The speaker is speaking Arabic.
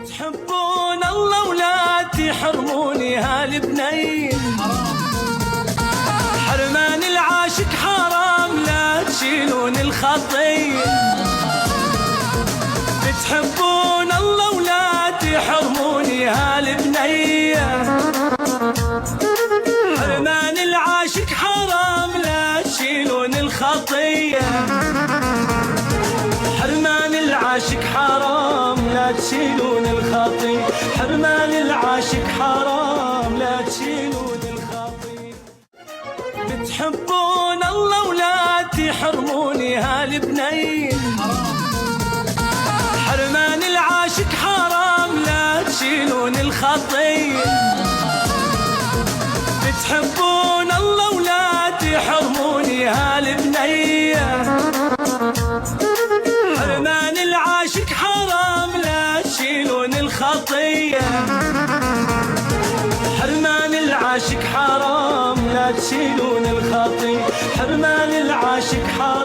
تحبون الله ولا تحرموني هالبنين، حرمان العاشق حرام لا تشيلون الخطية. تحبون الله ولا تحرموني هالبنية، حرمان العاشق حرام لا تشيلون الخطية. حرمان العاشق حرام لا تشيلون الخطية، حرمان العاشق حرام لا تشيلون الخطية. بتحبون الله ولا تحرموني هالبنين، حرمان العاشق حرام لا تشيلون الخطية. بتحبون الله ولا تحرموني هالبنية، حرمان العاشق حرام لا تشيلون الخطية. حرمان العاشق حرام لا تشيلون الخطية، حرمان العاشق حرام